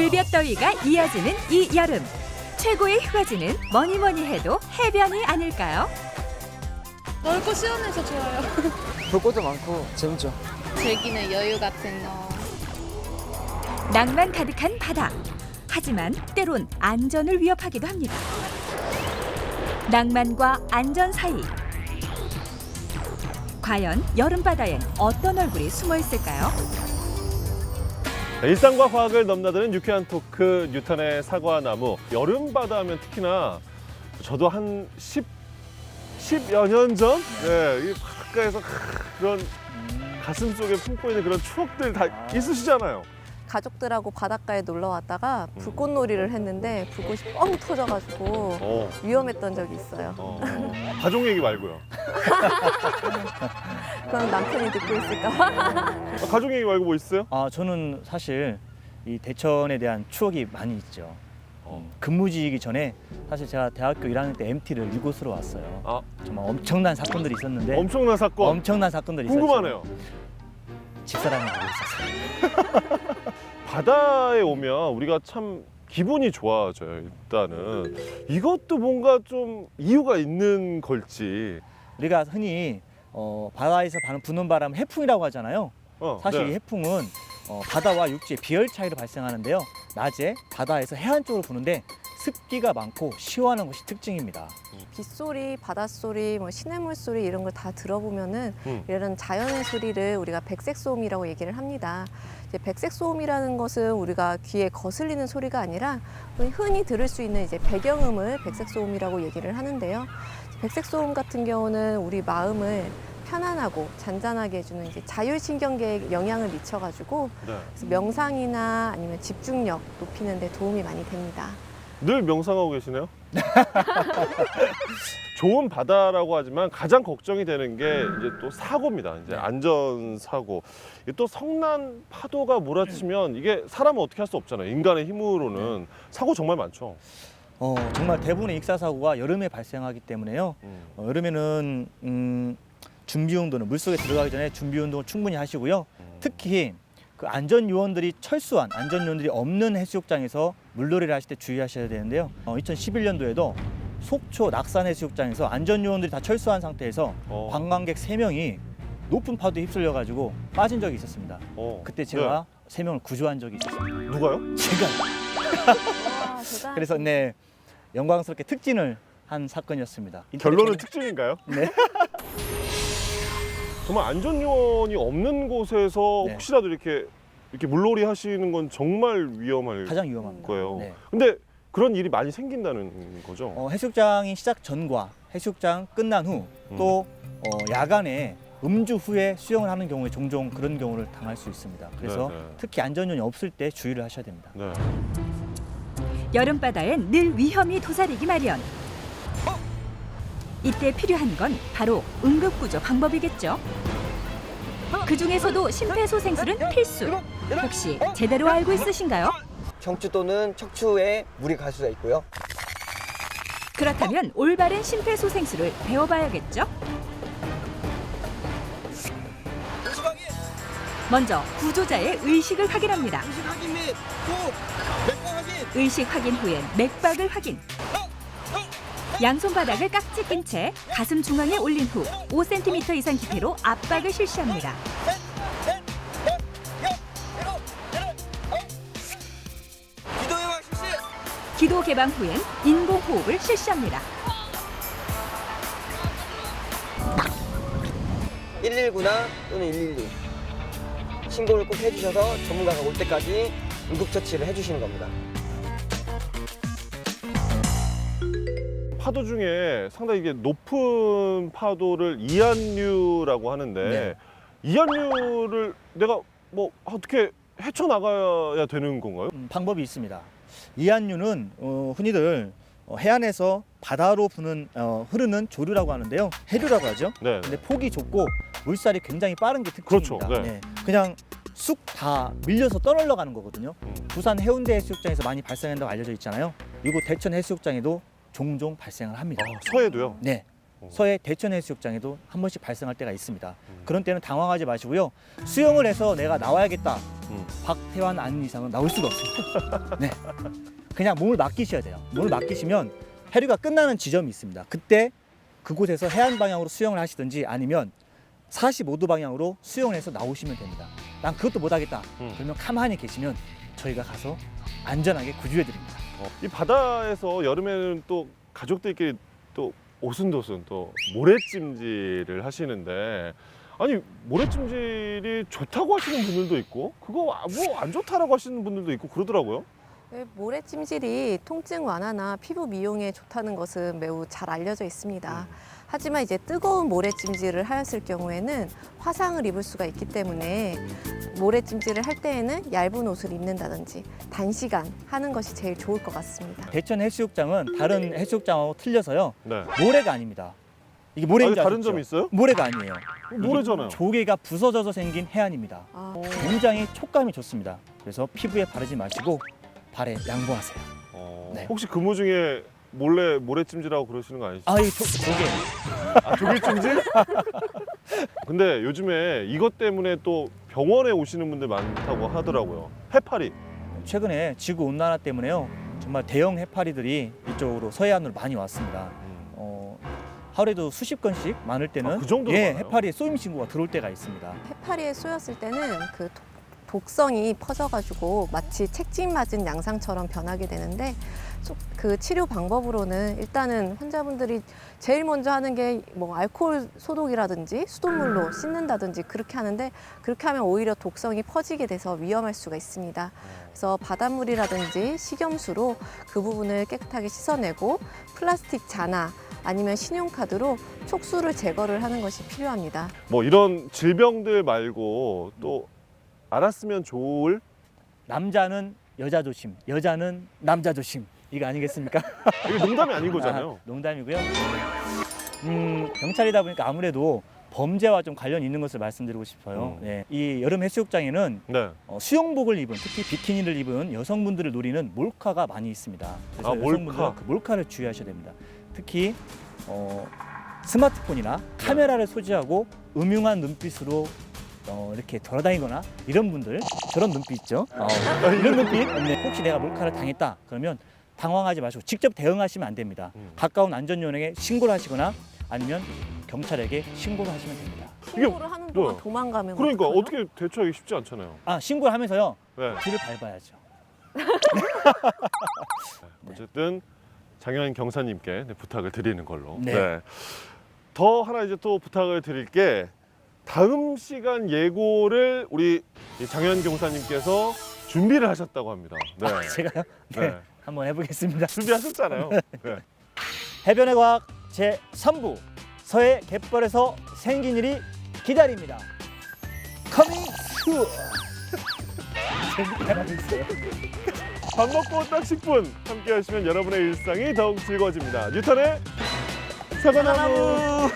물볕더위가 이어지는 이 여름. 최고의 휴가지는 뭐니 해도 해변이 아닐까요? 넓고 시원해서 좋아요. 볼 것도 많고 재밌죠. 즐기는 여유 같은 거. 낭만 가득한 바다. 하지만 때론 안전을 위협하기도 합니다. 낭만과 안전 사이. 과연 여름바다엔 어떤 얼굴이 숨어 있을까요? 일상과 과학을 넘나드는 유쾌한 토크 뉴턴의 사과나무. 여름바다 하면 특히나 저도 한 10여 년 전? 네, 이 바닷가에서 그런 가슴 속에 품고 있는 그런 추억들 다 있으시잖아요. 가족들하고 바닷가에 놀러 왔다가 불꽃놀이를 했는데 불꽃이 뻥 터져가지고 위험했던 적이 있어요. 가족 얘기 말고요. 그럼 남편이 듣고 있을까? 가족 얘기 말고 뭐 있어요? 저는 사실 이 대천에 대한 추억이 많이 있죠. 근무지이기 전에 사실 제가 대학교 1학년 때 MT를 이곳으로 왔어요. 정말 엄청난 사건들이 있었는데 엄청난 사건. 엄청난 사건들이 궁금하네요. 있었죠. 집사람이 보고 있었어요. 바다에 오면 우리가 참 기분이 좋아져요. 일단은 이것도 뭔가 좀 이유가 있는 걸지. 우리가 흔히 바다에서 부는 바람을 해풍이라고 하잖아요. 사실 네. 이 해풍은 바다와 육지의 비열 차이로 발생하는데요. 낮에 바다에서 해안 쪽으로 부는데 습기가 많고 시원한 곳이 특징입니다. 빗소리, 바닷소리, 뭐 시냇물 소리 이런 걸 다 들어보면은 이런 자연의 소리를 우리가 백색소음이라고 얘기를 합니다. 이제 백색소음이라는 것은 우리가 귀에 거슬리는 소리가 아니라 흔히 들을 수 있는 이제 배경음을 백색소음이라고 얘기를 하는데요. 백색소음 같은 경우는 우리 마음을 편안하고 잔잔하게 해주는 이제 자율신경계에 영향을 미쳐가지고 그래서 명상이나 아니면 집중력 높이는 데 도움이 많이 됩니다. 늘 명상하고 계시네요. 좋은 바다라고 하지만 가장 걱정이 되는 게 이제 또 사고입니다. 이제 안전 사고. 또 성난 파도가 몰아치면 이게 사람은 어떻게 할 수 없잖아요. 인간의 힘으로는 사고 정말 많죠. 정말 대부분의 익사사고가 여름에 발생하기 때문에요. 여름에는 준비운동은 물속에 들어가기 전에 준비운동을 충분히 하시고요. 특히 그 안전요원들이 철수한 안전요원들이 없는 해수욕장에서 물놀이를 하실 때 주의하셔야 되는데요. 2011년도에도 속초 낙산 해수욕장에서 안전요원들이 다 철수한 상태에서 관광객 3명이 높은 파도에 휩쓸려 가지고 빠진 적이 있었습니다. 그때 제가 3명을 구조한 적이 있었어요. 누가요? 제가. 와, 대단하시네. 그래서 영광스럽게 특진을 한 사건이었습니다. 결론은 특징인가요? 네. 정말 안전요원이 없는 곳에서 네. 혹시라도 이렇게 물놀이 하시는 건 정말 위험할 가장 위험합니다. 거예요. 네. 근데 그런 일이 많이 생긴다는 거죠? 해수욕장이 시작 전과 해수욕장 끝난 후 또 야간에 음주 후에 수영을 하는 경우에 종종 그런 경우를 당할 수 있습니다. 그래서 네, 네. 특히 안전요원이 없을 때 주의를 하셔야 됩니다. 네. 여름바다엔 늘 위험이 도사리기 마련. 이때 필요한 건 바로 응급구조 방법이겠죠. 그 중에서도 심폐소생술은 필수. 혹시 제대로 알고 있으신가요? 경추 또는 척추에 물이 갈 수가 있고요. 그렇다면 올바른 심폐소생술을 배워봐야겠죠. 먼저 구조자의 의식을 확인합니다. 의식 확인 후엔 맥박을 확인. 양손 바닥을 깍지 낀 채 가슴 중앙에 올린 후 5cm 이상 깊이로 압박을 실시합니다. 기도 개방 후엔 인공호흡을 실시합니다. 119나 또는 112 신고를 꼭 해주셔서 전문가가 올 때까지 응급처치를 해주시는 겁니다. 파도 중에 상당히 이게 높은 파도를 이한류라고 하는데 네. 이한류를 내가 뭐 어떻게 헤쳐나가야 되는 건가요? 방법이 있습니다. 이한류는 흔히들 해안에서 바다로 흐르는 조류라고 하는데요. 해류라고 하죠. 네. 근데 폭이 좁고 물살이 굉장히 빠른 게 특징입니다. 그렇죠. 네. 그냥 쑥 다 밀려서 떠널려 가는 거거든요. 부산 해운대 해수욕장에서 많이 발생한다고 알려져 있잖아요. 이곳 대천 해수욕장에도 종종 발생을 합니다. 서해도요? 네. 서해 대천해수욕장에도 한 번씩 발생할 때가 있습니다. 그런 때는 당황하지 마시고요. 수영을 해서 내가 나와야겠다. 박태환 아닌 이상은 나올 수가 없습니다. 네. 그냥 몸을 맡기셔야 돼요. 몸을 맡기시면 해류가 끝나는 지점이 있습니다. 그때 그곳에서 해안 방향으로 수영을 하시든지 아니면 45도 방향으로 수영을 해서 나오시면 됩니다. 난 그것도 못하겠다. 그러면 가만히 계시면 저희가 가서 안전하게 구조해 드립니다. 이 바다에서 여름에는 또 가족들끼리 또 오순도순 또 모래찜질을 하시는데, 아니 모래찜질이 좋다고 하시는 분들도 있고 그거 뭐 안 좋다라고 하시는 분들도 있고 그러더라고요. 네, 모래찜질이 통증 완화나 피부 미용에 좋다는 것은 매우 잘 알려져 있습니다. 하지만 이제 뜨거운 모래찜질을 하였을 경우에는 화상을 입을 수가 있기 때문에 모래찜질을 할 때에는 얇은 옷을 입는다든지 단시간 하는 것이 제일 좋을 것 같습니다. 대천해수욕장은 다른 해수욕장하고 틀려서요. 네. 모래가 아닙니다. 이게 모래인지 다른 아시죠? 점이 있어요? 모래가 아니에요. 모래잖아요. 이게 조개가 부서져서 생긴 해안입니다. 아, 굉장히 촉감이 좋습니다. 그래서 피부에 바르지 마시고 발에 양보하세요. 네. 혹시 근무 중에 몰래 모래찜질하고 그러시는 거 아니시죠? 아, 이 조개. 아, 조개찜질? 근데 요즘에 이것 때문에 또 병원에 오시는 분들 많다고 하더라고요. 해파리. 최근에 지구 온난화 때문에요. 정말 대형 해파리들이 이쪽으로 서해안으로 많이 왔습니다. 하루에도 수십 건씩 많을 때는 그 정도로 예, 많아요? 해파리 쏘임 신고가 들어올 때가 있습니다. 해파리에 쏘였을 때는 그 독성이 퍼져가지고 마치 책찍 맞은 양상처럼 변하게 되는데, 그 치료 방법으로는 일단은 환자분들이 제일 먼저 하는 게 뭐 알코올 소독이라든지 수돗물로 씻는다든지 그렇게 하는데, 그렇게 하면 오히려 독성이 퍼지게 돼서 위험할 수가 있습니다. 그래서 바닷물이라든지 식염수로 그 부분을 깨끗하게 씻어내고 플라스틱 자나 아니면 신용카드로 촉수를 제거를 하는 것이 필요합니다. 뭐 이런 질병들 말고 또 알았으면 좋을. 남자는 여자 조심, 여자는 남자 조심. 이거 아니겠습니까? 이게 농담이 아닌 거잖아요. 농담이고요. 경찰이다 보니까 아무래도 범죄와 좀 관련이 있는 것을 말씀드리고 싶어요. 네, 이 여름 해수욕장에는 네. 수영복을 입은, 특히 비키니를 입은 여성분들을 노리는 몰카가 많이 있습니다. 그래서 아, 몰카. 여성분들은 그 몰카를 주의하셔야 됩니다. 특히 스마트폰이나 카메라를 소지하고 음흉한 눈빛으로 이렇게 돌아다니거나 이런 분들, 저런 눈빛 있죠? 이런 눈빛, 네, 혹시 내가 몰카를 당했다 그러면 당황하지 마시고 직접 대응하시면 안 됩니다. 가까운 안전요원에게 신고를 하시거나 아니면 경찰에게 신고를 하시면 됩니다. 신고를 하는 동안 네. 도망가면 그러니까 어떡하죠? 어떻게 대처하기 쉽지 않잖아요. 아, 신고를 하면서요. 네. 뒤를 밟아야죠. 어쨌든 장현 경사님께 부탁을 드리는 걸로. 네. 더 하나 이제 또 부탁을 드릴 게, 다음 시간 예고를 우리 이 장현 경사님께서 준비를 하셨다고 합니다. 네. 제가요? 네. 네. 한번 해보겠습니다. 준비하셨잖아요. 네. 해변의 과학 제3부 서해 갯벌에서 생긴 일이 기다립니다. 커밍 슈. 재밌게 하고 있어요. 밥 먹고 딱 10분 함께 하시면 여러분의 일상이 더욱 즐거워집니다. 뉴턴의 사과나무.